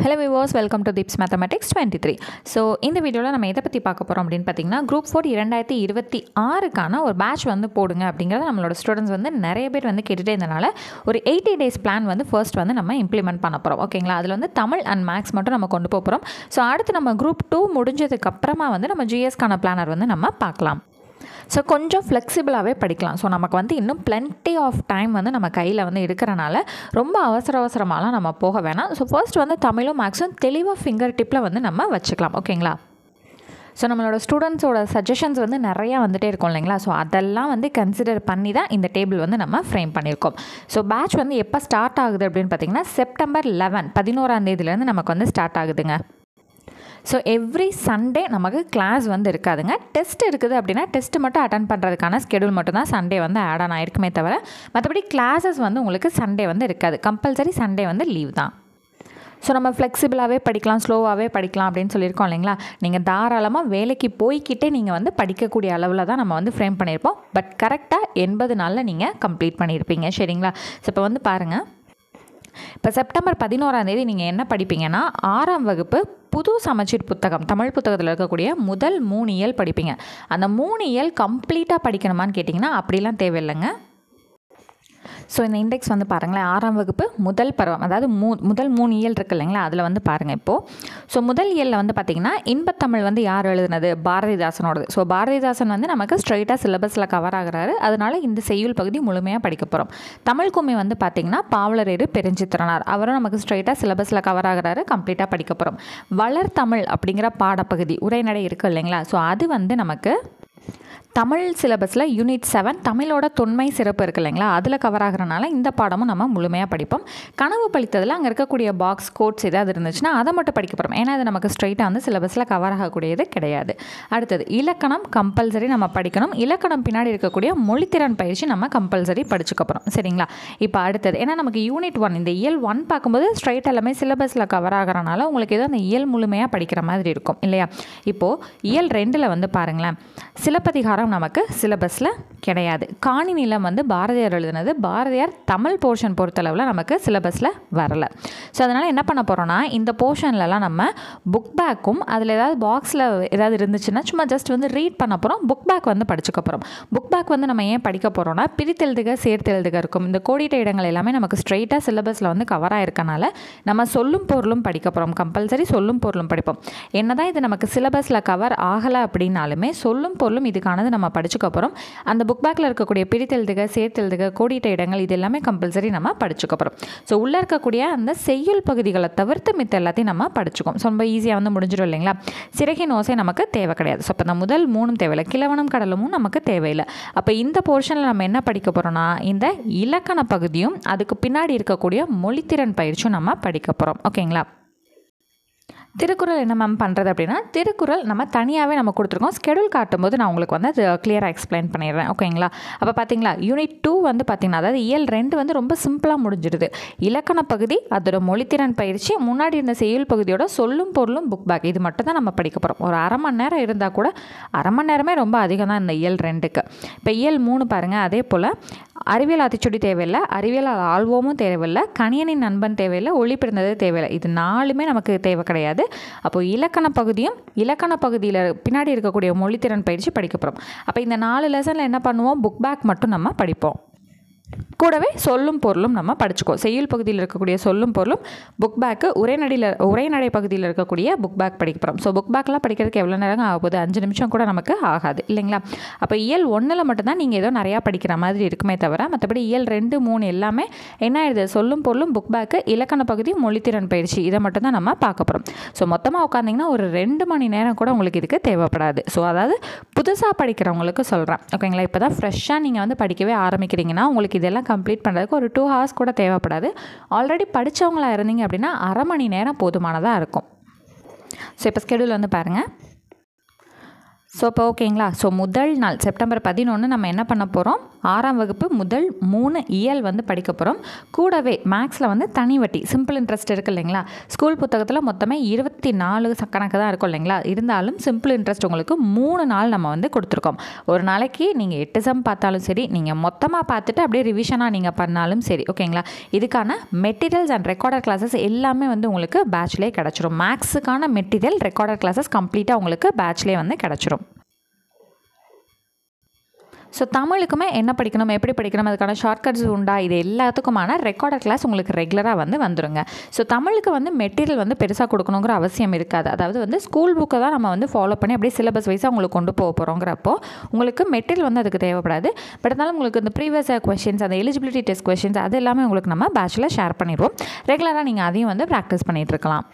Hello viewers, welcome to Deeps Mathematics 23. So இந்த வீடியோவில் நம்ம எதை பற்றி பார்க்க போகிறோம் அப்படின்னு பார்த்தீங்கன்னா குரூப் 4 2026க்கான ஒரு பேட்ச் வந்து போடுங்க அப்படிங்கிறத நம்மளோட ஸ்டூடெண்ட்ஸ் வந்து நிறைய பேர் வந்து கேட்டுகிட்டே இருந்தனால ஒரு 80 days பிளான் வந்து ஃபர்ஸ்ட் வந்து நம்ம இம்ப்ளிமெண்ட் பண்ண போகிறோம். ஓகேங்களா, அதில் வந்து தமிழ் அண்ட் மேக்ஸ் மட்டும் நம்ம கொண்டு போகிறோம். ஸோ அடுத்து நம்ம குரூப் 2 முடிஞ்சதுக்கப்புறமா வந்து நம்ம ஜிஎஸ்க்கான பிளானர் வந்து நம்ம பார்க்கலாம். ஸோ கொஞ்சம் ஃப்ளெக்சிபிளாகவே படிக்கலாம். ஸோ நமக்கு வந்து இன்னும் plenty ஆஃப் டைம் வந்து நம்ம கையில் வந்து இருக்கிறனால ரொம்ப அவசரமாலாம் நம்ம போக வேணாம். ஸோ ஃபர்ஸ்ட் வந்து தமிழும் மேக்ஸும் தெளிவாக ஃபிங்கர் டிப்பில் வந்து நம்ம வச்சுக்கலாம். ஓகேங்களா, ஸோ நம்மளோட ஸ்டூடெண்ட்ஸோட சஜஷன்ஸ் வந்து நிறையா வந்துகிட்டே இருக்கும் இல்லைங்களா. ஸோ அதெல்லாம் வந்து கன்சிடர் பண்ணி தான் இந்த டேபிள் வந்து நம்ம ஃப்ரேம் பண்ணியிருக்கோம். ஸோ பேட்ச் வந்து எப்போ ஸ்டார்ட் ஆகுது அப்படின்னு பார்த்தீங்கன்னா செப்டம்பர் 11 தேதியிலேருந்து நமக்கு வந்து ஸ்டார்ட் ஆகுதுங்க. ஸோ எவ்ரி சண்டே நமக்கு கிளாஸ் வந்து இருக்காதுங்க. டெஸ்ட் இருக்குது அப்படின்னா டெஸ்ட் மட்டும் அட்டன் பண்ணுறதுக்கான ஸ்கெடியூல் மட்டும் தான் சண்டே வந்து ஆட் ஆன் ஆயிருக்குமே தவிர மற்றபடி கிளாஸஸ் வந்து உங்களுக்கு சண்டே வந்து இருக்காது. கம்பல்சரி சண்டே வந்து லீவ் தான். ஸோ நம்ம ஃப்ளெக்சிபிளாகவே படிக்கலாம், ஸ்லோவாகவே படிக்கலாம் அப்படின்னு சொல்லியிருக்கோம் இல்லைங்களா. நீங்கள் தாராளமாக வேலைக்கு போய்கிட்டே நீங்கள் வந்து படிக்கக்கூடிய அளவில் தான் நம்ம வந்து ஃப்ரேம் பண்ணியிருப்போம். பட் கரெக்டாக 80 நாளில் நீங்கள் கம்ப்ளீட் பண்ணியிருப்பீங்க. சரிங்களா. ஸோ இப்போ வந்து பாருங்கள், இப்போ செப்டம்பர் 11 தேதி நீங்கள் என்ன படிப்பீங்கன்னா 6ஆம் வகுப்பு புது சமச்சீர் புத்தகம் தமிழ் புத்தகத்தில் இருக்கக்கூடிய முதல் 3 இயல் படிப்பீங்க. அந்த 3 இயல் கம்ப்ளீட்டாக படிக்கணுமான்னு கேட்டிங்கன்னா அப்படிலாம் தேவையில்லைங்க. ஸோ இந்த இண்டெக்ஸ் வந்து பாருங்களேன், 6ஆம் வகுப்பு முதல் பருவம், அதாவது முதல் 3 இயல் இருக்குது இல்லைங்களா, அதில் வந்து பாருங்கள் இப்போது. ஸோ முதல் இயலில் வந்து பார்த்திங்கன்னா இன்பத்தமிழ் வந்து யார் எழுதுனது? பாரதிதாசனோடது. ஸோ பாரதிதாசன் வந்து நமக்கு ஸ்ட்ரைட்டாக சிலபஸில் கவர் ஆகிறாரு. அதனால் இந்த செய்யுள் பகுதி முழுமையாக படிக்க போகிறோம். தமிழ் கும்மி வந்து பார்த்திங்கன்னா பாவலரேறு பெருஞ்சித்திரனார், அவரும் நமக்கு ஸ்ட்ரைட்டாக சிலபஸில் கவர் ஆகிறாரு, கம்ப்ளீட்டாக படிக்க போகிறோம். வளர்தமிழ் அப்படிங்கிற பாடப்பகுதி உரைநடை இருக்குது இல்லைங்களா. ஸோ அது வந்து நமக்கு தமிழ் சிலபஸில் யூனிட் 7 தமிழோட தொன்மை சிறப்பு இருக்குது இல்லைங்களா, அதில் கவர் ஆகிறனால இந்த பாடமும் நம்ம முழுமையாக படிப்போம். கனவு பழித்ததில் அங்கே இருக்கக்கூடிய பாக்ஸ் கோட்ஸ் ஏதாவது இருந்துச்சுன்னா அதை மட்டும் படிக்க போகிறோம். ஏன்னா அது நமக்கு ஸ்ட்ரைட்டாக வந்து சிலபஸில் கவர் ஆகக்கூடியது கிடையாது. அடுத்தது இலக்கணம் கம்பல்சரி நம்ம படிக்கணும். இலக்கணம் பின்னாடி இருக்கக்கூடிய மொழித்திறன் பயிற்சி நம்ம கம்பல்சரி படிச்சுக்க போகிறோம். சரிங்களா. இப்போ அடுத்தது ஏன்னா நமக்கு யூனிட் 1 இந்த இயல் 1 பார்க்கும்போது ஸ்ட்ரைட் எல்லாமே சிலபஸில் கவர் ஆகிறனால உங்களுக்கு ஏதோ அந்த இயல் முழுமையாக படிக்கிற மாதிரி இருக்கும் இல்லையா. இப்போது இயல் 2 வந்து பாருங்களேன், சிலப்பதிகாரம் நமக்கு சிலபஸில் கிடையாது. காணி நிலம் வந்து பாரதியார் எழுதுனது, பாரதியார் தமிழ் போர்ஷன் பொறுத்தளவில் நமக்கு சிலபஸில் வரலை. ஸோ அதனால் என்ன பண்ண போகிறோன்னா இந்த போர்ஷன்லலாம் நம்ம புக் பேக்கும் அதில் ஏதாவது பாக்ஸில் ஏதாவது இருந்துச்சுன்னா சும்மா ஜஸ்ட் வந்து ரீட் பண்ண போகிறோம். புக் பேக் வந்து படிச்சுக்க போகிறோம். புக் பேக் வந்து நம்ம ஏன் படிக்க போகிறோன்னா பிரித்தெழுதுக சேர்த்தெழுதுக இருக்கும். இந்த கோடிட்ட இடங்கள் எல்லாமே நமக்கு ஸ்ட்ரைட்டாக சிலபஸில் வந்து கவர் ஆகிருக்கனால நம்ம சொல்லும் பொருளும் படிக்க போகிறோம். கம்பல்சரி சொல்லும் பொருளும் படிப்போம். என்ன தான் இது நமக்கு சிலபஸில் கவர் ஆகலை அப்படின்னாலுமே சொல்லும் பொருளும் இதுக்கானது நம்ம படிச்சுக்க போகிறோம். அந்த புக் பேக்கில் இருக்கக்கூடிய பிரித்தெழுதுக சேர்த்தெழுதுக கோடிட்ட இடங்கள் இது எல்லாமே கம்பல்சரி நம்ம படிச்சுக்க போகிறோம். ஸோ உள்ளே இருக்கக்கூடிய அந்த செய்யுள் பகுதிகளை தவிர்த்து மித்த எல்லாத்தையும் நம்ம படிச்சுக்கோம். ஸோ ரொம்ப ஈஸியாக வந்து முடிஞ்சிடும் இல்லைங்களா. சிறகின் ஓசை நமக்கு தேவை கிடையாது. ஸோ இப்போ இந்த முதல் 3 தேவையில்லை, கிழவனும் கடலமும் நமக்கு தேவையில்லை. அப்போ இந்த போர்ஷனில் நம்ம என்ன படிக்க போகிறோம்னா இந்த இலக்கண பகுதியும் அதுக்கு பின்னாடி இருக்கக்கூடிய மொழித்திறன் பயிற்சியும் நம்ம படிக்க போகிறோம். ஓகேங்களா. திருக்குறள் என்ன மேம் பண்ணுறது அப்படின்னா திருக்குறள் நம்ம தனியாகவே நம்ம கொடுத்துருக்கோம். ஸ்கெடியூல் காட்டும்போது நான் உங்களுக்கு வந்து அது கிளியராக எக்ஸ்பிளைன் பண்ணிடுறேன். ஓகேங்களா. அப்போ பார்த்தீங்களா யூனிட் 2 வந்து பார்த்திங்கன்னா அதாவது இயல் 2 வந்து ரொம்ப சிம்பிளாக முடிஞ்சிடுது. இலக்கண பகுதி, அதோட மொழித்திறன் பயிற்சி, முன்னாடி இருந்த செய்யுள் பகுதியோட சொல்லும் பொருளும் புக் பேக், இது மட்டும் தான் நம்ம படிக்க போகிறோம். ஒரு அரை மணி நேரம் இருந்தால் கூட அரை மணி நேரமே ரொம்ப அதிகம் தான் இந்த இயல் 2க்கு. இப்போ இயல் 3 பாருங்கள், அதே போல் அறிவியல் ஆத்திச்சுடி தேவையில்லை, அறிவியல் ஆழ்வோமும் தேவையில்லை, கணியனின் நண்பன் தேவையில்லை, ஒளி பிறந்தது தேவையில்லை. இது 4மே நமக்கு தேவை கிடையாது. அப்போ இலக்கண பகுதியும் இலக்கண பகுதியில் பின்னாடி இருக்கக்கூடிய மொழித்திறன் பயிற்சி படிக்க போகிறோம். அப்போ இந்த 4 லெசனில் என்ன பண்ணுவோம், புக் பேக் மட்டும் நம்ம படிப்போம். கூடவே சொல்லும் பொருளும் நம்ம படிச்சுக்கோ. செய்யுள் பகுதியில் இருக்கக்கூடிய சொல்லும் பொருளும் புக் பேக்கு, உரைநடை பகுதியில் இருக்கக்கூடிய புக் பேக் படிக்க போகிறோம். ஸோ புக் பேக்கெலாம் படிக்கிறதுக்கு எவ்வளோ நேரம் ஆகுது? 5 நிமிஷம் கூட நமக்கு ஆகாது இல்லைங்களா. அப்போ இயல் 1 மட்டும்தான் நீங்கள் ஏதோ நிறையா படிக்கிற மாதிரி இருக்குமே தவிர மற்றபடி இயல் 2, 3 எல்லாமே என்ன ஆயிடுது, சொல்லும் பொருளும் புக் பேக்கு, இலக்கண பகுதி, மொழித்திறன் பயிற்சி, இதை மட்டும் தான் நம்ம பார்க்க போகிறோம். ஸோ மொத்தமாக உட்காந்திங்கன்னா ஒரு 2 மணி நேரம் கூட உங்களுக்கு இதுக்கு தேவைப்படாது. ஸோ அதாவது புதுசாக படிக்கிறவங்களுக்கு சொல்கிறேன். ஓகேங்களா. இப்போ தான் ஃப்ரெஷ்ஷாக நீங்கள் வந்து படிக்கவே ஆரம்பிக்கிறீங்கன்னா உங்களுக்கு இதெல்லாம் கம்ப்ளீட் பண்ணுறதுக்கு ஒரு 2 hours கூட தேவைப்படாது. ஆல்ரெடி படித்தவங்களா இருந்தீங்க அப்படின்னா அரை மணி நேரம் போதுமானதாக இருக்கும். ஸோ இப்போ ஸ்கெடியூல் வந்து பாருங்கள். ஸோ இப்போ ஓகேங்களா. ஸோ முதல் நாள் செப்டம்பர் 11 நம்ம என்ன பண்ண போகிறோம், 6ஆம் வகுப்பு முதல் 3 இயல் வந்து படிக்க போகிறோம். கூடவே மேக்ஸில் வந்து தனி வட்டி சிம்பிள் இன்ட்ரெஸ்ட் இருக்குது இல்லைங்களா. ஸ்கூல் புத்தகத்தில் மொத்தமே 24 கணக்கு தான் இருக்கும் இல்லைங்களா. இருந்தாலும் சிம்பிள் இன்ட்ரெஸ்ட் உங்களுக்கு 3 நாள் நம்ம வந்து கொடுத்துருக்கோம். ஒரு நாளைக்கு நீங்கள் 8 சம் பார்த்தாலும் சரி, நீங்கள் மொத்தமாக பார்த்துட்டு அப்படியே ரிவிஷனாக நீங்கள் பண்ணாலும் சரி, ஓகேங்களா. இதுக்கான மெட்டீரியல்ஸ் அண்ட் ரெக்கார்டட் கிளாஸஸ் எல்லாமே வந்து உங்களுக்கு பேட்ச்லேயே கிடச்சிரும். மேக்ஸுக்கான மெட்டீரியல் ரெக்கார்டட் கிளாஸஸ் கம்ப்ளீட்டாக உங்களுக்கு பேட்ச்லேயே வந்து கிடச்சிரும். ஸோ தமிழுக்குமே என்ன படிக்கணும், எப்படி படிக்கணும், அதுக்கான ஷார்ட்கட்ஸ் உண்டா, இது எல்லாத்துக்குமான ரெக்கார்டட் கிளாஸ் உங்களுக்கு ரெகுலராக வந்து வந்துருங்க. ஸோ தமிழுக்கு வந்து மெட்டீரியல் வந்து பெருசாக கொடுக்கணுங்கிற அவசியம் இருக்காது. அதாவது வந்து ஸ்கூல் புக்கை தான் நம்ம வந்து ஃபாலோ பண்ணி அப்படியே சிலபஸ் வைஸாக உங்களுக்கு கொண்டு போக போகிறோங்கிறப்போ உங்களுக்கு மெட்டீரியல் வந்து அதுக்கு தேவைப்படாது. பட் இருந்தாலும் உங்களுக்கு இந்த ப்ரீவியஸ் கொஸ்டின்ஸ், அந்த எலிஜிபிலிட்டி டெஸ்ட் கொஸ்டின்ஸ் அது எல்லாமே உங்களுக்கு நம்ம பேட்சில் ஷேர் பண்ணிடுவோம். ரெகுலராக நீங்கள் அதையும் வந்து ப்ராக்டிஸ் பண்ணிகிட்டு இருக்கலாம்.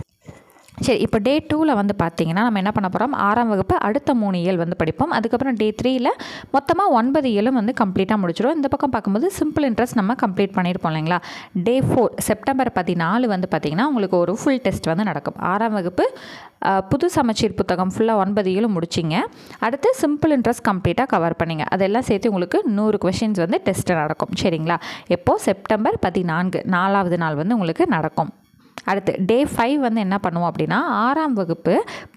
சரி, இப்போ டே 2ல் வந்து பார்த்திங்கன்னா நம்ம என்ன பண்ண போகிறோம், 6ஆம் வகுப்பு அடுத்த 3 இயல் வந்து படிப்போம். அதுக்கப்புறம் டே 3ல் மொத்தமாக 9 இயலும் வந்து கம்ப்ளீட்டாக முடிச்சிடும். இந்த பக்கம் பார்க்கும்போது சிம்பிள் இன்ட்ரெஸ்ட் நம்ம கம்ப்ளீட் பண்ணியிருப்போம் இல்லைங்களா. டே 4 செப்டம்பர் 14 வந்து பார்த்திங்கன்னா உங்களுக்கு ஒரு ஃபுல் டெஸ்ட் வந்து நடக்கும். 6ஆம் வகுப்பு புது சமச்சீர் புத்தகம் ஃபுல்லாக 9 இயலும் முடிச்சிங்க. அடுத்து சிம்பிள் இன்ட்ரெஸ்ட் கம்ப்ளீட்டாக கவர் பண்ணிங்க. அதெல்லாம் சேர்த்து உங்களுக்கு 100 கொஷின்ஸ் வந்து டெஸ்ட் நடக்கும். சரிங்களா. எப்போது செப்டம்பர் 14 4வது நாள் வந்து உங்களுக்கு நடக்கும். அடுத்து டே 5 வந்து என்ன பண்ணுவோம் அப்படின்னா 6ஆம் வகுப்பு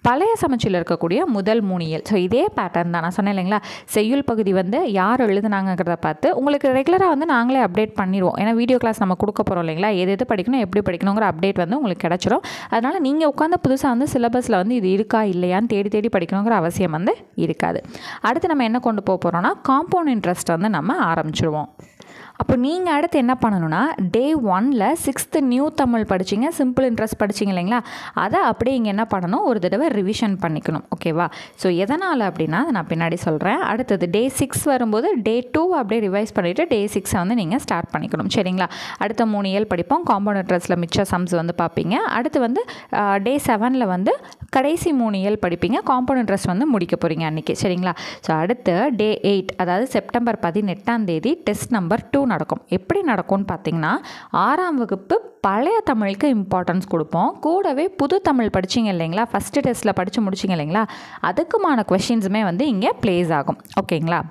பழைய சமச்சீரில் இருக்கக்கூடிய முதல் 3 இயல். ஸோ இதே பேட்டர்ன் தான் நான் சொன்னேன் இல்லைங்களா. செய்யுள் பகுதி வந்து யார் எழுதுனாங்கிறத பார்த்து உங்களுக்கு ரெகுலராக வந்து நாங்களே அப்டேட் பண்ணிடுவோம். ஏன்னா வீடியோ கிளாஸ் நம்ம கொடுக்க போகிறோம் இல்லைங்களா. எது படிக்கணும், எப்படி படிக்கணுங்கிற அப்டேட் வந்து உங்களுக்கு கிடச்சிரும். அதனால் நீங்கள் உட்காந்து புதுசாக வந்து சிலபஸில் வந்து இது இருக்கா இல்லையான்னு தேடி படிக்கணுங்கிற அவசியம் வந்து இருக்காது. அடுத்து நம்ம என்ன கொண்டு போக போகிறோம்னா காம்பவுண்ட் இன்ட்ரெஸ்ட் வந்து நம்ம ஆரம்பிச்சிடுவோம். அப்போ நீங்கள் அடுத்து என்ன பண்ணணும்னா டே 1ல் 6th நியூ தமிழ் படிச்சிங்க, சிம்பிள் இன்ட்ரெஸ்ட் படிச்சிங்க இல்லைங்களா. அதை அப்படியே இங்கே என்ன பண்ணணும், ஒரு தடவை ரிவிஷன் பண்ணிக்கணும். ஓகேவா. ஸோ எதனால் அப்படின்னா நான் பின்னாடி சொல்கிறேன். அடுத்தது டே 6 வரும்போது டே 2 அப்படியே ரிவைஸ் பண்ணிவிட்டு டே 6 வந்து நீங்கள் ஸ்டார்ட் பண்ணிக்கணும். சரிங்களா. அடுத்த 3 இயல் படிப்போம். காம்பவுண்ட் இன்ட்ரெஸ்ட்டில் மிச்ச சம்ஸ் வந்து பார்ப்பீங்க. அடுத்து வந்து டே 7ல் வந்து கடைசி 3 இயல் படிப்பீங்க. காம்பவுண்ட் இன்ட்ரெஸ்ட் வந்து முடிக்க போகிறீங்க அன்றைக்கி. சரிங்களா. ஸோ அடுத்து டே 8 அதாவது செப்டம்பர் 18ஆம் தேதி டெஸ்ட் நம்பர் 2 நடக்கும். எப்படி நடக்கும்னு பார்த்தீங்கன்னா 6ஆம் வகுப்பு பழைய தமிழுக்கு இம்பார்ட்டன்ஸ் கொடுப்போம். கூடவே புது தமிழ் படிச்சிங்க இல்லைங்களா, ஃபஸ்ட்டு டெஸ்ட்டில் படித்து முடிச்சிங்க இல்லைங்களா, அதுக்குமான கொஷின்ஸுமே வந்து இங்கே ப்ளேஸ் ஆகும். ஓகேங்களா.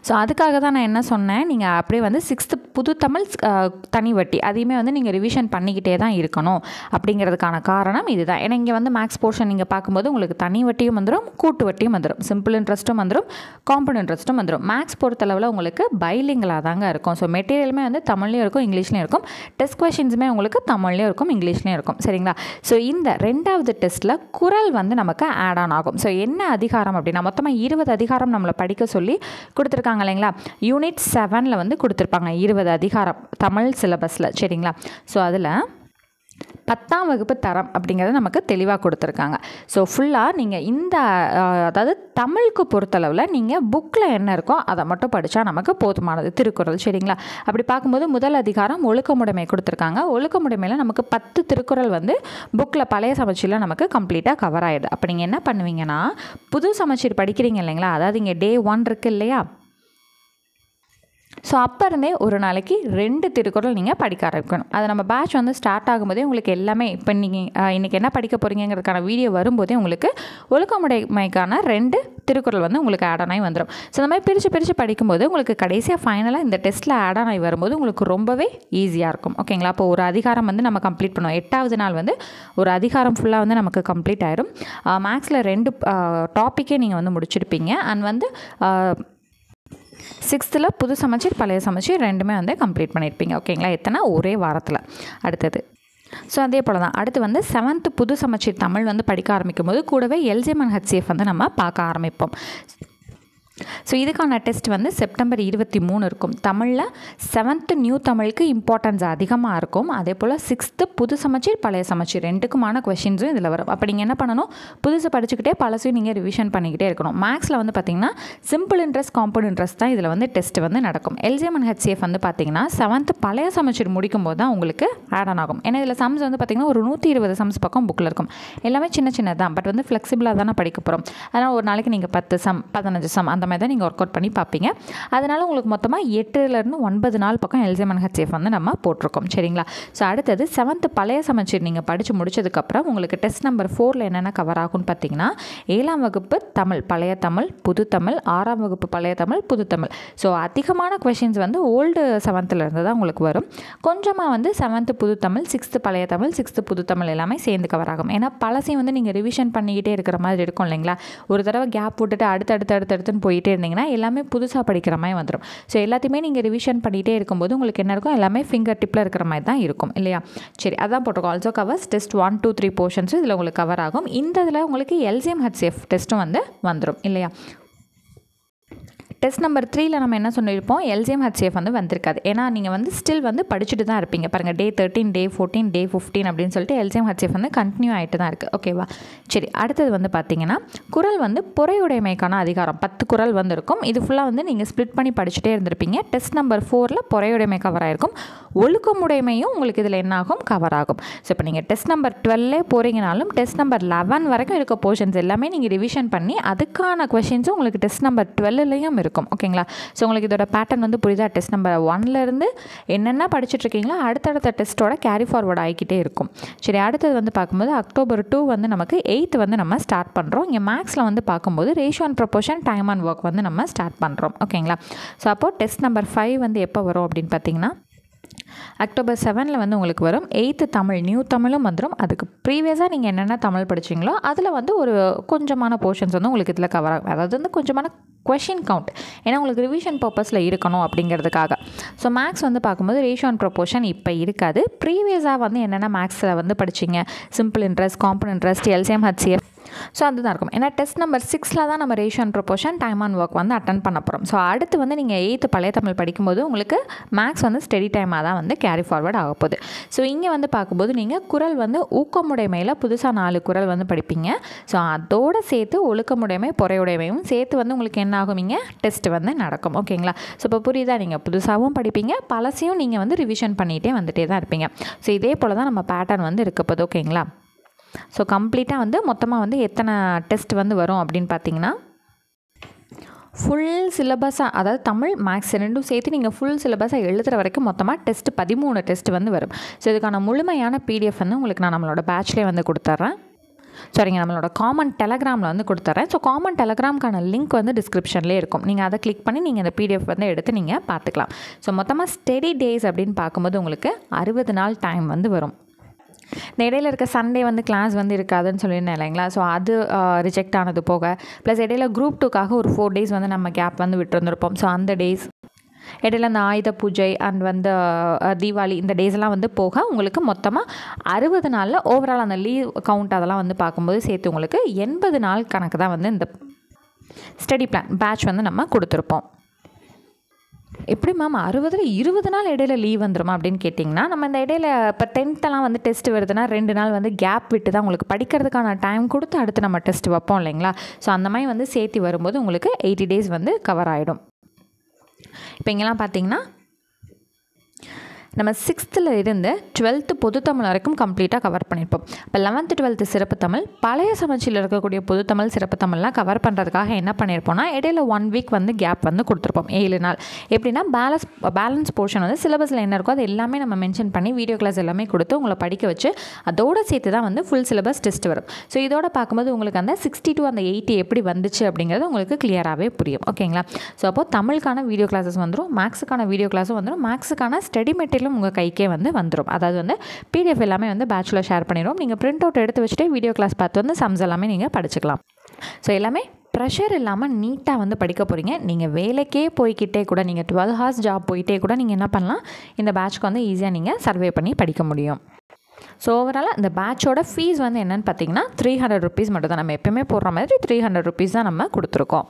ஸோ அதுக்காக தான் நான் என்ன சொன்னேன், நீங்கள் அப்படியே வந்து 6th புது தமிழ் தனி வட்டி அதையுமே வந்து நீங்கள் ரிவிஷன் பண்ணிக்கிட்டே தான் இருக்கணும். அப்படிங்கிறதுக்கான காரணம் இதுதான். ஏன்னா இங்கே வந்து மேக்ஸ் போர்ஷன் நீங்கள் பார்க்கும்போது உங்களுக்கு தனி வட்டியும் வந்துடும், கூட்டு வட்டியும் வந்துடும், சிம்பிள் இன்ட்ரெஸ்ட்டும் வந்துடும், காம்பவுண்ட் இன்ட்ரெஸ்ட்டும் வந்துடும். மேக்ஸ் பொறுத்தளவில் உங்களுக்கு பைலிங்கலாக தாங்க இருக்கும். ஸோ மெட்டீரியலுமே வந்து தமிழ்லையும் இருக்கும், இங்கிலீஷ்லையும் இருக்கும். டெஸ்ட் கொஷின்ஸுமே உங்களுக்கு தமிழ்லையும் இருக்கும், இங்கிலீஷ்லையும் இருக்கும். சரிங்களா. ஸோ இந்த 2வது டெஸ்ட்டில் குறள் வந்து நமக்கு ஆட் ஆன் ஆகும். ஸோ என்ன அதிகாரம் அப்படின்னா மொத்தமாக 20 அதிகாரம் நம்மளை படிக்க சொல்லி கொடுத்துருக்காங்க இல்லைங்களா. யூனிட் 7ல் வந்து கொடுத்துருப்பாங்க 20 அதிகாரம் தமிழ் சிலபஸில். சரிங்களா. ஸோ அதில் 10ஆம் வகுப்பு தரம் அப்படிங்கிறது நமக்கு தெளிவாக கொடுத்துருக்காங்க. ஸோ ஃபுல்லாக நீங்கள் இந்த அதாவது தமிழுக்கு பொறுத்தளவில் நீங்கள் புக்கில் என்ன இருக்கோ அதை மட்டும் படித்தா நமக்கு போதுமானது. திருக்குறள். சரிங்களா. அப்படி பார்க்கும்போது முதல் அதிகாரம் ஒழுக்கமுடைமை கொடுத்துருக்காங்க. ஒழுக்கமுடைமையில் நமக்கு 10 திருக்குறள் வந்து புக்கில் பழைய சமச்சீரில் நமக்கு கம்ப்ளீட்டாக கவர் ஆகிடுது. அப்போ நீங்கள் என்ன பண்ணுவீங்கன்னா புது சமச்சீர் படிக்கிறீங்க இல்லைங்களா, அதாவது இங்கே டே 1 இருக்குது இல்லையா. ஸோ அப்போ இருந்தே ஒரு நாளைக்கு 2 திருக்குறள் நீங்கள் படிக்க ஆரம்பிக்கணும். அது நம்ம பேட்ச் வந்து ஸ்டார்ட் ஆகும்போதே உங்களுக்கு எல்லாமே இப்போ நீங்கள் இன்றைக்கி என்ன படிக்க போகிறீங்கிறதுக்கான வீடியோ வரும்போதே உங்களுக்கு ஒழுக்கமுடைமைக்கான 2 திருக்குறள் வந்து உங்களுக்கு ஆட் ஆன் ஆகி வந்துடும். ஸோ இந்த மாதிரி பிரித்து படிக்கும்போது உங்களுக்கு கடைசியாக ஃபைனலாக இந்த டெஸ்ட்டில் ஆட் ஆன் ஆகி வரும்போது உங்களுக்கு ரொம்பவே ஈஸியாக இருக்கும். ஓகேங்களா. அப்போ ஒரு அதிகாரம் வந்து நம்ம கம்ப்ளீட் பண்ணுவோம். 8வது நாள் வந்து ஒரு அதிகாரம் ஃபுல்லாக வந்து நமக்கு கம்ப்ளீட் ஆயிடும். மேக்ஸில் 2 டாப்பிக்கே நீங்கள் வந்து முடிச்சிருப்பீங்க. அண்ட் வந்து 6th புது சமச்சீர் பழைய சமச்சீர் 2மே வந்து கம்ப்ளீட் பண்ணியிருப்பீங்க. ஓகேங்களா. எத்தனை ஒரே வாரத்தில். அடுத்தது ஸோ அதே போல் தான் அடுத்து வந்து 7th புது சமச்சீர் தமிழ் வந்து படிக்க ஆரம்பிக்கும் போது கூடவே எல்ஜிஎம் அண்ட் ஹெச்சிஎஃப் வந்து நம்ம பார்க்க ஆரம்பிப்போம். ஸோ இதுக்கான டெஸ்ட் வந்து செப்டம்பர் 23 இருக்கும். தமிழில் 7th நியூ தமிழுக்கு இம்பார்ட்டன்ஸ் அதிகமாக இருக்கும். அதே போல் 6th புது சமச்சீர் பழைய சமச்சீர் 2க்குமான கொஷின்ஸும் இதில் வரும். அப்போ நீங்கள் என்ன பண்ணணும், புதுசு படிச்சுக்கிட்டே பழசையும் நீங்கள் ரிவிஷன் பண்ணிக்கிட்டே இருக்கணும். மேக்ஸில் வந்து பார்த்திங்கன்னா சிம்பிள் இன்ட்ரெஸ்ட் காம்பவுண்ட் இன்ட்ரெஸ்ட் தான் இதில் வந்து டெஸ்ட் வந்து நடக்கும். எல்ஜிஎம் அண்ட் ஹெச்சிஎஃப் வந்து பார்த்திங்கன்னா 7th பழைய சமச்சீர் முடிக்கும் போது தான் உங்களுக்கு ஆட் ஆன் ஆகும். ஏன்னா இதில் சம்ஸ் வந்து பார்த்திங்கன்னா ஒரு 120 சம்ஸ் பக்கம் புக்கில் இருக்கும். எல்லாமே சின்ன தான். பட் வந்து ஃப்ளெக்சிபிளாக தானே படிக்க போகிறோம். அதனால் ஒரு நாளைக்கு நீங்கள் 10 சம் 15 சம் அந்த அந்த மாதிரி தான் நீங்கள் ஒர்க் அவுட் பண்ணி பார்ப்பீங்க. அதனால் உங்களுக்கு மொத்தமாக 8லேருந்து 9 நாள் பக்கம் LCM and HCF வந்து நம்ம போட்டிருக்கோம். சரிங்களா? ஸோ அடுத்தது 7th பழைய சமச்சீர் நீங்கள் படித்து முடிச்சதுக்கப்புறம் உங்களுக்கு டெஸ்ட் நம்பர் 4ல் என்னென்ன கவர் ஆகும்னு பார்த்தீங்கன்னா 7ஆம் வகுப்பு தமிழ், பழைய தமிழ், புது தமிழ், 6ஆம் வகுப்பு பழைய தமிழ், புது தமிழ். ஸோ அதிகமான கொஷின்ஸ் வந்து ஓல்டு 7th தான் உங்களுக்கு வரும். கொஞ்சமாக வந்து 7th புது தமிழ், 6th பழைய தமிழ், 6th புது தமிழ் எல்லாமே சேர்ந்து கவர் ஆகும். ஏன்னா பழசையும் வந்து நீங்கள் ரிவிஷன் பண்ணிக்கிட்டே இருக்கிற மாதிரி இருக்கும் இல்லைங்களா? ஒரு தடவை கேப் விட்டுட்டு அடுத்தடுத்துன்னு போயிட்டே இருந்தீங்கன்னா எல்லாமே புதுசாக படிக்கிற மாதிரி வந்துடும். ஸோ எல்லாத்தையுமே நீங்கள் ரிவிஷன் பண்ணிகிட்டே இருக்கும்போது உங்களுக்கு என்ன இருக்கும், எல்லாமே ஃபிங்கர் டிப்பில் இருக்கிற மாதிரி தான் இருக்கும் இல்லையா? சரி, அதான் போட்டிருக்கோம். ஆல்சோ கவர்ஸ் டெஸ்ட் 1, 2, 3 போர்ஷன்ஸும் இதில் உங்களுக்கு கவர் ஆகும். இந்த இதில் உங்களுக்கு LCM HCF டெஸ்ட்டும் வந்து வந்துடும் இல்லையா? டெஸ்ட் நம்பர் 3ல் நம்ம என்ன சொல்லியிருப்போம், LCM HCF வந்து வந்திருக்காது. ஏன்னா நீங்கள் வந்து ஸ்டில் வந்து படிச்சுட்டு தான் இருப்பீங்க. பாருங்கள், டே 13, டே 14, டே 15 அப்படின்னு சொல்லிட்டு LCM HCF வந்து கண்டினியூ ஆகிட்டு தான் இருக்குது. ஓகேவா? சரி, அடுத்தது வந்து பார்த்தீங்கன்னா குறள் வந்து பொறையுடைமைக்கான அதிகாரம் 10 குறள் வந்து இருக்கும். இது ஃபுல்லாக வந்து நீங்கள் ஸ்ப்ளிட் பண்ணி படிச்சுட்டே இருந்திருப்பீங்க. டெஸ்ட் நம்பர் 4ல் பொறையுடைமை கவர் ஆகிருக்கும். ஒழுக்கமுடைமையும் உங்களுக்கு இதில் என்ன ஆகும், கவர் ஆகும். ஸோ இப்போ நீங்கள் டெஸ்ட் நம்பர் 12 போகிறீங்கனாலும் டெஸ்ட் நம்பர் 11 வரைக்கும் இருக்க போர்ஷன்ஸ் எல்லாமே நீங்கள் ரிவிஷன் பண்ணி அதுக்கான கொஷின்ஸும் உங்களுக்கு டெஸ்ட் நம்பர் 12லையும் இருக்கும். ஓகேங்களா? ஸோ உங்களுக்கு இதோட பேட்டர்ன் வந்து புரியுதா? டெஸ்ட் நம்பர் 1லேருந்து என்னென்ன படிச்சுட்டு இருக்கீங்களோ அடுத்தடுத்த டெஸ்ட்டோட கேரி ஃபார்வர்ட் ஆகிக்கிட்டே இருக்கும். சரி, அடுத்தது வந்து பார்க்கும்போது October 2 வந்து நமக்கு 8th வந்து நம்ம ஸ்டார்ட் பண்ணுறோம். இங்கே மேக்ஸில் வந்து பார்க்கும்போது ratio and proportion, time and work வந்து நம்ம ஸ்டார்ட் பண்ணுறோம். ஓகேங்களா? ஸோ அப்போது டெஸ்ட் நம்பர் 5 வந்து எப்போ வரும் அப்படின்னு பார்த்தீங்கன்னா October 7ல் வந்து உங்களுக்கு வரும். 8th தமிழ், நியூ தமிழும் வந்துடும். அதுக்கு ப்ரீவியஸாக நீங்கள் என்னென்ன தமிழ் படிச்சிங்களோ அதில் வந்து ஒரு கொஞ்சமான போர்ஷன்ஸ் வந்து உங்களுக்கு இதில் கவர் ஆகும். அதாவது வந்து கொஞ்சமான கொஷின் கவுண்ட், ஏன்னா உங்களுக்கு ரிவிஷன் பர்பஸில் இருக்கணும் அப்படிங்கிறதுக்காக. ஸோ மேக்ஸ் வந்து பார்க்கும்போது ரேஷியோ அண்ட் ப்ரொபோர்ஷன் இப்போ இருக்காது. ப்ரீவியஸாக வந்து என்னென்ன மேக்ஸில் வந்து படிச்சிங்க, simple interest, compound interest, LCM HCF, so அதுதான் இருக்கும். ஏன்னா டெஸ்ட் நம்பர் 6ல் தான் நம்ம ratio and proportion, time and work வந்து அட்டன் பண்ண போகிறோம். ஸோ அடுத்து வந்து நீங்கள் 8th பழைய தமிழ் படிக்கும்போது உங்களுக்கு மேக்ஸ் வந்து ஸ்டடி டைமாக தான் வந்து கேரி ஃபார்வர்ட் ஆக போகுது. ஸோ இங்கே வந்து பார்க்கும்போது நீங்கள் குறள் வந்து ஊக்கமுடைமையில் புதுசாக 4 குறள் வந்து படிப்பீங்க. ஸோ அதோடு சேர்த்து ஒழுக்கமுடைமை, பொறையுடைமையும் சேர்த்து வந்து உங்களுக்கு என்ன ஆகும், இங்கே டெஸ்ட் வந்து நடக்கும். ஓகேங்களா? ஸோ இப்போ புரியுதா? நீங்கள் புதுசாகவும் படிப்பீங்க, பழசையும் நீங்கள் வந்து ரிவிஷன் பண்ணிகிட்டே வந்துகிட்டே தான் இருப்பீங்க. ஸோ இதே போல் தான் நம்ம பேட்டர்ன் வந்து இருக்க போகுது. ஓகேங்களா? ஸோ கம்ப்ளீட்டாக வந்து மொத்தமாக வந்து எத்தனை டெஸ்ட் வந்து வரும் அப்படின்னு பார்த்தீங்கன்னா ஃபுல் சிலபஸாக, அதாவது தமிழ் மேக்ஸ் ரெண்டும் சேர்த்து நீங்கள் ஃபுல் சிலபஸாக எழுதுகிற வரைக்கும் மொத்தமாக டெஸ்ட் 13 டெஸ்ட் வந்து வரும். ஸோ இதுக்கான முழுமையான PDF வந்து உங்களுக்கு நான் நம்மளோட பேட்ச்லேயே வந்து கொடுத்துட்றேன். சரிங்க, நம்மளோட காமன் டெலகிராமில் வந்து கொடுத்துட்றேன். ஸோ காமன் டெலகிராமுக்கான லிங்க் வந்து டிஸ்கிரிப்ஷன்லேயே இருக்கும். நீங்கள் அதை கிளிக் பண்ணி நீங்கள் இந்த PDF வந்து எடுத்து நீங்கள் பார்த்துக்கலாம். ஸோ மொத்தமாக ஸ்டடி டேஸ் அப்படின்னு பார்க்கும்போது உங்களுக்கு 60 நாள் டைம் வந்து வரும். இந்த இடையில இருக்க சண்டே வந்து கிளாஸ் வந்து இருக்காதுன்னு சொல்லியிருந்தேன் இல்லைங்களா? ஸோ அது ரிஜெக்ட் ஆனது போக ப்ளஸ் இடையில Group 2க்காக ஒரு 4 days வந்து நம்ம கேப் வந்து விட்டுருந்துருப்போம். ஸோ அந்த டேஸ் இடையில அந்த ஆயுத பூஜை அண்ட் வந்து தீபாவளி இந்த டேஸ்லாம் வந்து போக உங்களுக்கு மொத்தமாக 60 நாளில் ஓவரால் அந்த லீவ் கவுண்ட் அதெல்லாம் வந்து பார்க்கும்போது சேர்த்து உங்களுக்கு 80 நாள் கணக்கு தான் வந்து இந்த ஸ்டடி பிளான் பேட்ச் வந்து நம்ம கொடுத்துருப்போம். எப்படி மேம் 60ல் 20 நாள் இடையில லீவ் வந்துடுமா அப்படின்னு கேட்டிங்கன்னா, நம்ம இந்த இடையில இப்போ 10th வந்து டெஸ்ட் வருதுன்னா 2 நாள் வந்து கேப் விட்டு தான் உங்களுக்கு படிக்கிறதுக்கான டைம் கொடுத்து அடுத்து நம்ம டெஸ்ட் வைப்போம் இல்லைங்களா? ஸோ அந்த மாதிரி வந்து சேர்த்து வரும்போது உங்களுக்கு 80 days வந்து கவர் ஆகிடும். இப்போ இங்கெல்லாம் பார்த்தீங்கன்னா நம்ம 6th இருந்து 12th பொதுத்தமிழ் வரைக்கும் கம்ப்ளீட்டாக கவர் பண்ணியிருப்போம். இப்போ 11th 12th சிறப்பு தமிழ், பழைய சமச்சீரில் இருக்கக்கூடிய பொதுத்தமிழ் சிறப்பு தமிழ்லாம் கவர் பண்ணுறதுக்காக என்ன பண்ணியிருப்போம்னா இடையில 1 week வந்து கேப் வந்து கொடுத்துருப்போம், 7 நாள். எப்படின்னா பேலன்ஸ் போர்ஷன் வந்து சிலபஸில் என்ன இருக்கோ அது எல்லாமே நம்ம மென்ஷன் பண்ணி வீடியோ கிளாஸ் எல்லாமே கொடுத்து உங்களை படிக்க வச்சு அதோடு சேர்த்து தான் வந்து ஃபுல் சிலபஸ் டெஸ்ட் வரும். ஸோ இதோட பார்க்கும்போது உங்களுக்கு அந்த 60 to அந்த 80 எப்படி வந்துச்சு அப்படிங்கிறது உங்களுக்கு கிளியராகவே புரியும். ஓகேங்களா? ஸோ அப்போது தமிழுக்கான வீடியோ கிளாஸஸ் வந்துடும், மேக்ஸுக்கான வீடியோ கிளாஸும் வந்துடும், மேக்ஸுக்கான ஸ்டடி மெட்டீரியல் உங்கள் கைக்கே வந்து வந்துடும். அதாவது வந்து PDF எல்லாமே வந்து பேட்சில் ஷேர் பண்ணிடுவோம். நீங்கள் பிரிண்ட் அவுட் எடுத்து வச்சுட்டு வீடியோ கிளாஸ் பார்த்து வந்து சம்ஸ் எல்லாமே நீங்கள் படிச்சுக்கலாம். ஸோ எல்லாமே ப்ரெஷர் இல்லாமல் நீட்டாக வந்து படிக்க போகிறீங்க. நீங்கள் வேலைக்கே போய்கிட்டே கூட நீங்கள் 12 hours ஜாப் போயிட்டே கூட நீங்கள் என்ன பண்ணலாம், இந்த பேட்ச்க்கு வந்து ஈஸியாக நீங்கள் சர்வே பண்ணி படிக்க முடியும். ஸோ ஓவராலாக இந்த பேட்சோட ஃபீஸ் வந்து என்னென்னு பார்த்தீங்கன்னா 300 rupees மட்டும் தான். நம்ம எப்போயுமே போடுற மாதிரி 300 rupees தான் நம்ம கொடுத்துருக்கோம்.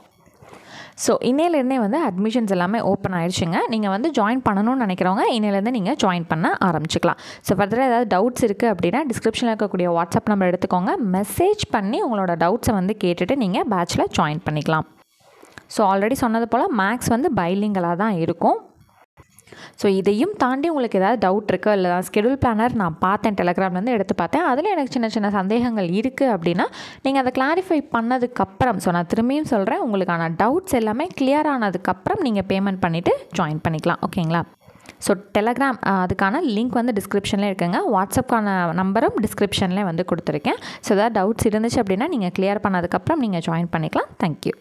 ஸோ இன்னையிலேருந்தே வந்து அட்மிஷன்ஸ் எல்லாமே ஓப்பன் ஆயிடுச்சுங்க. நீங்கள் வந்து ஜாயின் பண்ணணும்னு நினைக்கிறவங்க இன்னையிலேருந்து நீங்கள் ஜாயின் பண்ண ஆரம்பிச்சிக்கலாம். ஸோ ஃபர்தராக ஏதாவது டவுட்ஸ் இருக்குது அப்படின்னா டிஸ்கிரிப்ஷனில் இருக்கக்கூடிய வாட்ஸ்அப் நம்பர் எடுத்துக்கோங்க, மெசேஜ் பண்ணி உங்களோட டவுட்ஸை வந்து கேட்டுட்டு நீங்கள் பேட்சில் ஜாயின் பண்ணிக்கலாம். ஸோ ஆல்ரெடி சொன்னது போல் மேக்ஸ் வந்து பைலிங்கலாக தான் இருக்கும். ஸோ இதையும் தாண்டி உங்களுக்கு ஏதாவது டவுட் இருக்குது, இல்லை ஸ்கெடியூல் பிளானர் நான் பார்த்தேன், டெலகிராம்லேருந்து எடுத்து பார்த்தேன், அதில் எனக்கு சின்ன சின்ன சந்தேகங்கள் இருக்குது அப்படின்னா நீங்கள் அதை கிளாரிஃபை பண்ணதுக்கப்புறம், ஸோ நான் திரும்பியும் சொல்கிறேன், உங்களுக்கான டவுட்ஸ் எல்லாமே கிளியர் ஆனதுக்கப்புறம் நீங்கள் பேமெண்ட் பண்ணிவிட்டு ஜாயின் பண்ணிக்கலாம். ஓகேங்களா? ஸோ டெலகிராம் அதுக்கான லிங்க் வந்து டிஸ்கிரிப்ஷன்லேயே இருக்குங்க. வாட்ஸ்அப்க்கான நம்பரும் டிஸ்கிரிப்ஷன்லேயே வந்து கொடுத்துருக்கேன். ஸோ ஏதாவது டவுட்ஸ் இருந்துச்சு அப்படின்னா நீங்கள் கிளியர் பண்ணதுக்கப்புறம் நீங்கள் ஜாயின் பண்ணிக்கலாம். தேங்க்யூ.